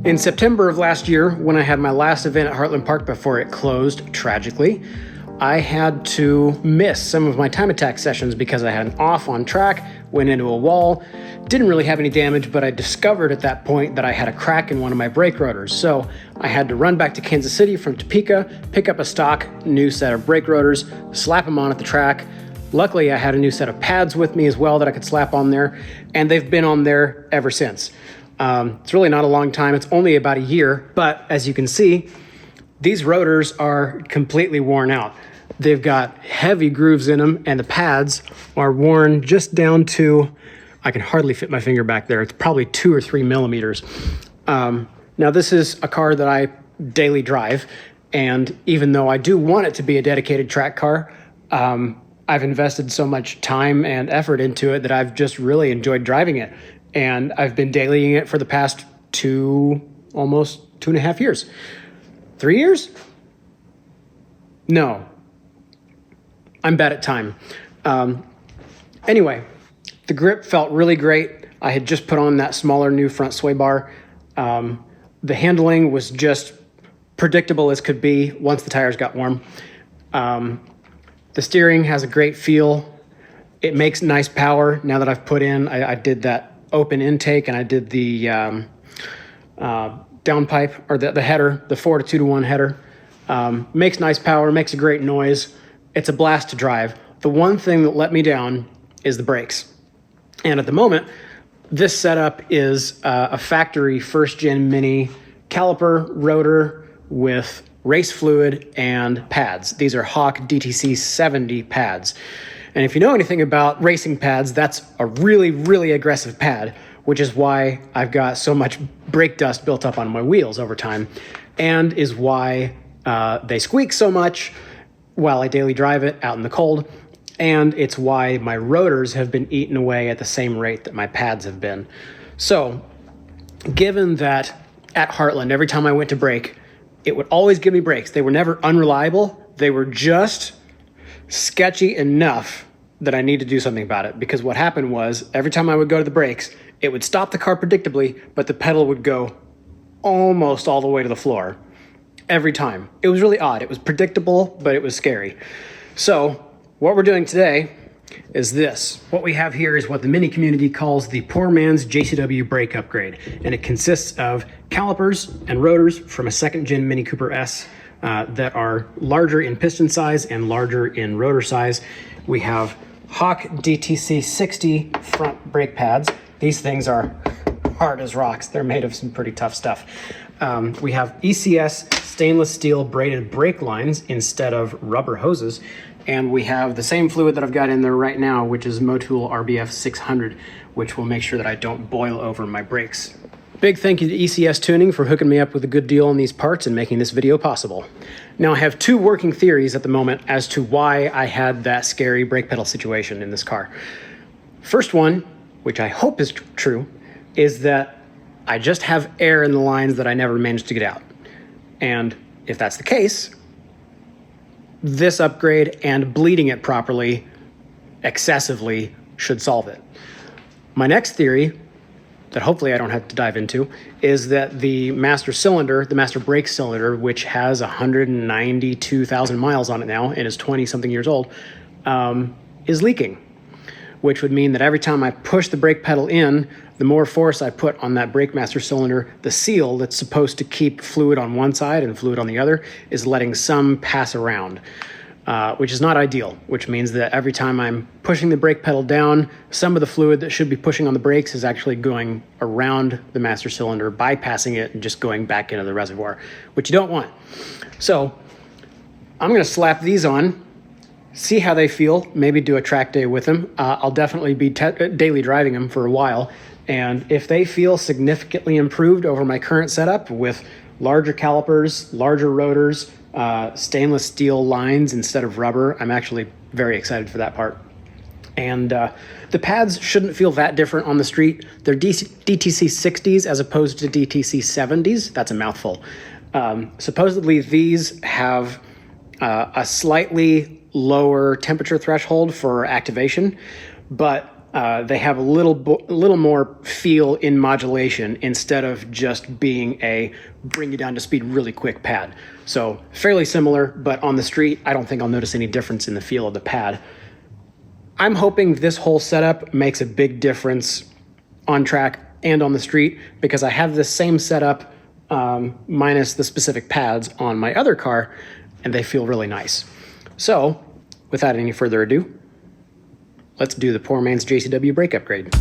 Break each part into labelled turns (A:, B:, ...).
A: In September of last year, when I had my last event at Heartland Park before it closed, tragically, I had to miss some of my time attack sessions because I had an off on track, went into a wall, didn't really have any damage, but I discovered at that point that I had a crack in one of my brake rotors. So I had to run back to Kansas City from Topeka, pick up a stock new set of brake rotors, slap them on at the track. Luckily, I had a new set of pads with me as well that I could slap on there, and they've been on there ever since. It's really not a long time. It's only about a year, but as you can see, these rotors are completely worn out. They've got heavy grooves in them, and the pads are worn just down to, I can hardly fit my finger back there. It's probably 2 or 3 millimeters. Now this is a car that I daily drive, and even though I do want it to be a dedicated track car, I've invested so much time and effort into it that I've just really enjoyed driving it. And I've been dailying it for the past almost 2.5 years. 3 years? No. I'm bad at time. Anyway, the grip felt really great. I had just put on that smaller new front sway bar. The handling was just predictable as could be once the tires got warm. The steering has a great feel. It makes nice power now that I've put in. I did that open intake, and I did the downpipe, or the header, the 4 to 2 to 1 header. Makes nice power, makes a great noise. It's a blast to drive. The one thing that let me down is the brakes. And at the moment, this setup is a factory first-gen mini caliper rotor with race fluid and pads. These are Hawk DTC 70 pads. And if you know anything about racing pads, that's a really, really aggressive pad, which is why I've got so much brake dust built up on my wheels over time, and is why they squeak so much while I daily drive it out in the cold, and it's why my rotors have been eaten away at the same rate that my pads have been. So, given that at Heartland, every time I went to brake, it would always give me brakes. They were never unreliable. They were just sketchy enough that I need to do something about it, because what happened was every time I would go to the brakes, it would stop the car predictably, but the pedal would go almost all the way to the floor every time. It was really odd. It was predictable, but it was scary. So what we're doing today is this. What we have here is what the Mini community calls the poor man's JCW brake upgrade, and it consists of calipers and rotors from a second-gen Mini Cooper S that are larger in piston size and larger in rotor size. We have Hawk DTC 60 front brake pads. These things are hard as rocks. They're made of some pretty tough stuff. We have ECS stainless steel braided brake lines instead of rubber hoses. And we have the same fluid that I've got in there right now, which is Motul RBF 600, which will make sure that I don't boil over my brakes. Big thank you to ECS Tuning for hooking me up with a good deal on these parts and making this video possible. Now, I have 2 working theories at the moment as to why I had that scary brake pedal situation in this car. First one, which I hope is true, is that I just have air in the lines that I never managed to get out. And if that's the case, this upgrade and bleeding it properly, excessively, should solve it. My next theory, that hopefully I don't have to dive into, is that the master cylinder, the master brake cylinder, which has 192,000 miles on it now and is 20-something years old, is leaking, which would mean that every time I push the brake pedal in, the more force I put on that brake master cylinder, the seal that's supposed to keep fluid on one side and fluid on the other is letting some pass around. Which is not ideal, which means that every time I'm pushing the brake pedal down, some of the fluid that should be pushing on the brakes is actually going around the master cylinder, bypassing it and just going back into the reservoir, which you don't want. So I'm going to slap these on, see how they feel, maybe do a track day with them. I'll definitely be daily driving them for a while, and if they feel significantly improved over my current setup with larger calipers, larger rotors, stainless steel lines instead of rubber, I'm actually very excited for that part. And the pads shouldn't feel that different on the street. They're DTC 60s as opposed to DTC 70s. That's a mouthful. Supposedly these have a slightly lower temperature threshold for activation, but They have a little more feel in modulation instead of just being a bring you down to speed really quick pad. So fairly similar, but on the street, I don't think I'll notice any difference in the feel of the pad. I'm hoping this whole setup makes a big difference on track and on the street, because I have the same setup minus the specific pads on my other car, and they feel really nice. So without any further ado, let's do the poor man's JCW brake upgrade.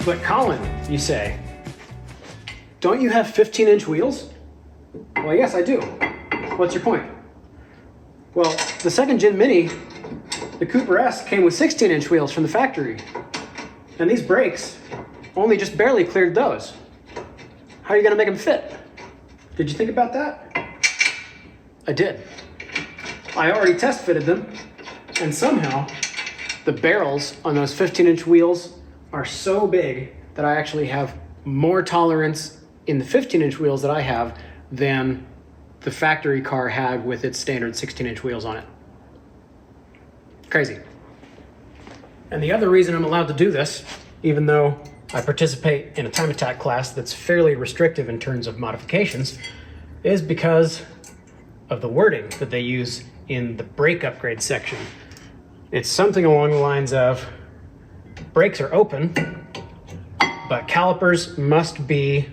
A: But Colin, you say, don't you have 15-inch wheels? Well, yes, I do. What's your point? Well, the second gen Mini, the Cooper S, came with 16-inch wheels from the factory. And these brakes only just barely cleared those. How are you gonna make them fit? Did you think about that? I did. I already test fitted them, and somehow the barrels on those 15-inch wheels are so big that I actually have more tolerance in the 15-inch wheels that I have than the factory car had with its standard 16-inch wheels on it. Crazy. And the other reason I'm allowed to do this, even though I participate in a time attack class that's fairly restrictive in terms of modifications, is because of the wording that they use in the brake upgrade section. It's something along the lines of, brakes are open, but calipers must be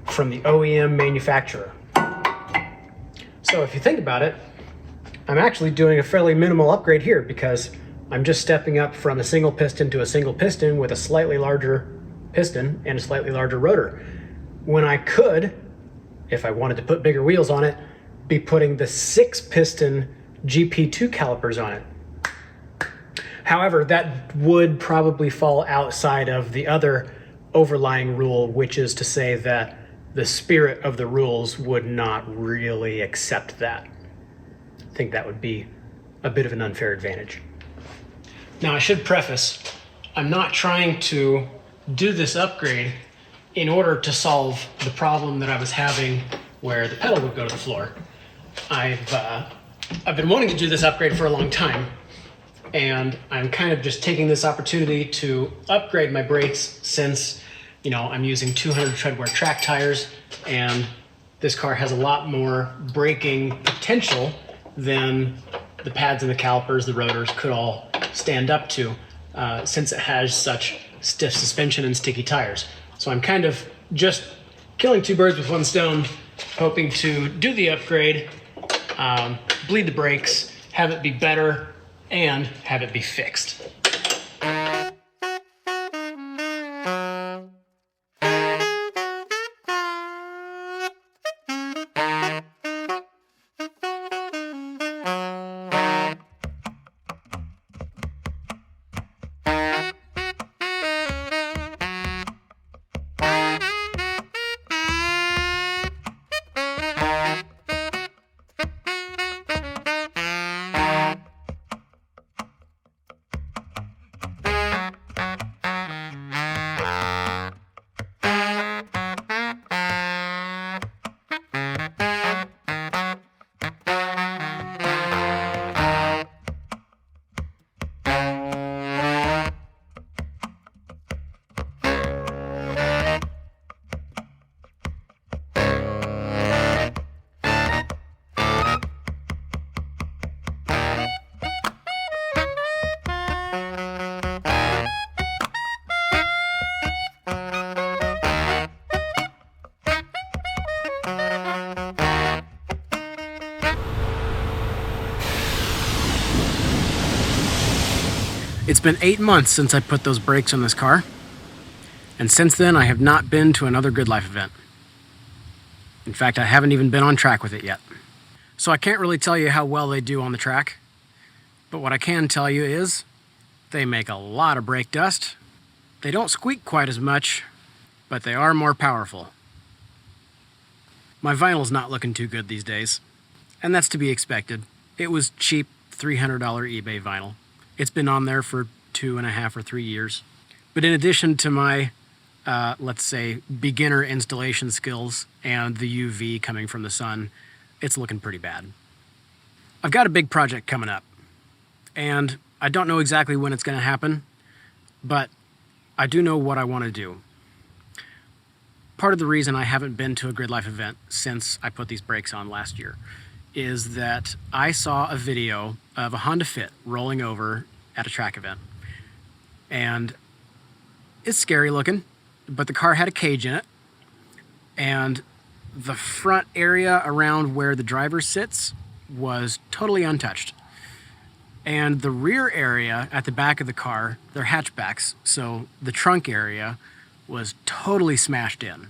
A: from the OEM manufacturer. So if you think about it, I'm actually doing a fairly minimal upgrade here, because I'm just stepping up from a single piston to a single piston with a slightly larger piston and a slightly larger rotor, when I could, if I wanted to put bigger wheels on it, be putting the 6-piston GP2 calipers on it. However, that would probably fall outside of the other overlying rule, which is to say that the spirit of the rules would not really accept that. I think that would be a bit of an unfair advantage. Now, I should preface, I'm not trying to do this upgrade in order to solve the problem that I was having where the pedal would go to the floor. I've been wanting to do this upgrade for a long time, and I'm kind of just taking this opportunity to upgrade my brakes since, you know, I'm using 200 treadwear track tires, and this car has a lot more braking potential than the pads and the calipers, the rotors could all stand up to, since it has such stiff suspension and sticky tires. So I'm kind of just killing two birds with one stone, hoping to do the upgrade, bleed the brakes, have it be better, and have it be fixed. It's been 8 months since I put those brakes on this car, and since then I have not been to another Good Life event. In fact, I haven't even been on track with it yet. So I can't really tell you how well they do on the track, but what I can tell you is they make a lot of brake dust. They don't squeak quite as much, but they are more powerful. My vinyl's not looking too good these days, and that's to be expected. It was cheap $300 eBay vinyl. It's been on there for 2.5 or 3 years. But in addition to my, let's say, beginner installation skills and the UV coming from the sun, it's looking pretty bad. I've got a big project coming up, and I don't know exactly when it's going to happen, but I do know what I want to do. Part of the reason I haven't been to a Grid Life event since I put these brakes on last year is that I saw a video of a Honda Fit rolling over at a track event. And it's scary looking, but the car had a cage in it, and the front area around where the driver sits was totally untouched. And the rear area at the back of the car, they're hatchbacks, so the trunk area was totally smashed in,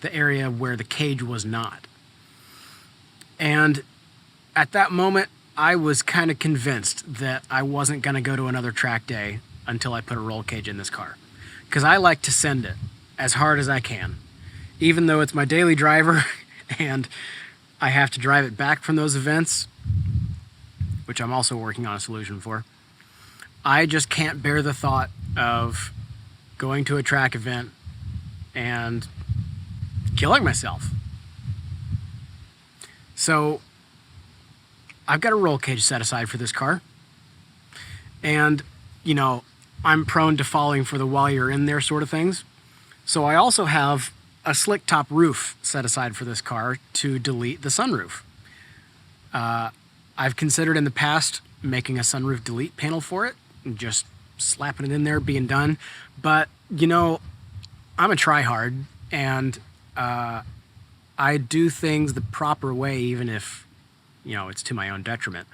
A: the area where the cage was not. And at that moment, I was kind of convinced that I wasn't going to go to another track day until I put a roll cage in this car. Because I like to send it as hard as I can. Even though it's my daily driver and I have to drive it back from those events, which I'm also working on a solution for, I just can't bear the thought of going to a track event and killing myself. So I've got a roll cage set aside for this car. And, you know, I'm prone to falling for the while you're in there sort of things. So I also have a slick top roof set aside for this car to delete the sunroof. I've considered in the past making a sunroof delete panel for it and just slapping it in there, being done. But, you know, I'm a tryhard, and I do things the proper way, even if, you know, it's to my own detriment.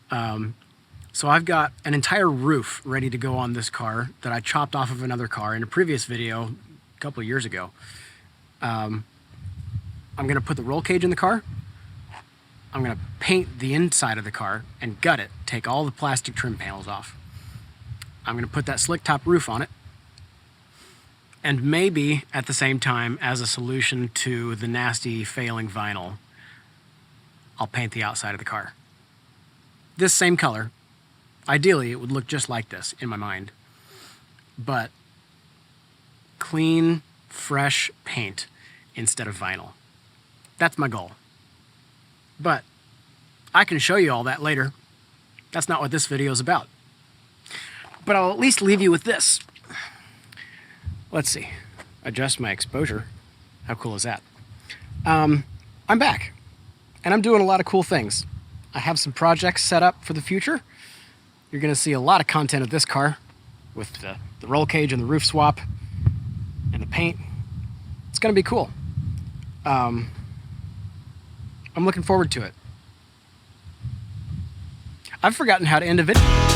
A: So I've got an entire roof ready to go on this car that I chopped off of another car in a previous video a couple of years ago. I'm going to put the roll cage in the car. I'm going to paint the inside of the car and gut it, take all the plastic trim panels off. I'm going to put that slick top roof on it. And maybe at the same time, as a solution to the nasty failing vinyl, I'll paint the outside of the car. This same color. Ideally, it would look just like this in my mind. But clean, fresh paint instead of vinyl. That's my goal. But I can show you all that later. That's not what this video is about. But I'll at least leave you with this. Let's see. Adjust my exposure. How cool is that? I'm back. And I'm doing a lot of cool things. I have some projects set up for the future. You're going to see a lot of content of this car with the roll cage and the roof swap and the paint. It's going to be cool. I'm looking forward to it. I've forgotten how to end a video.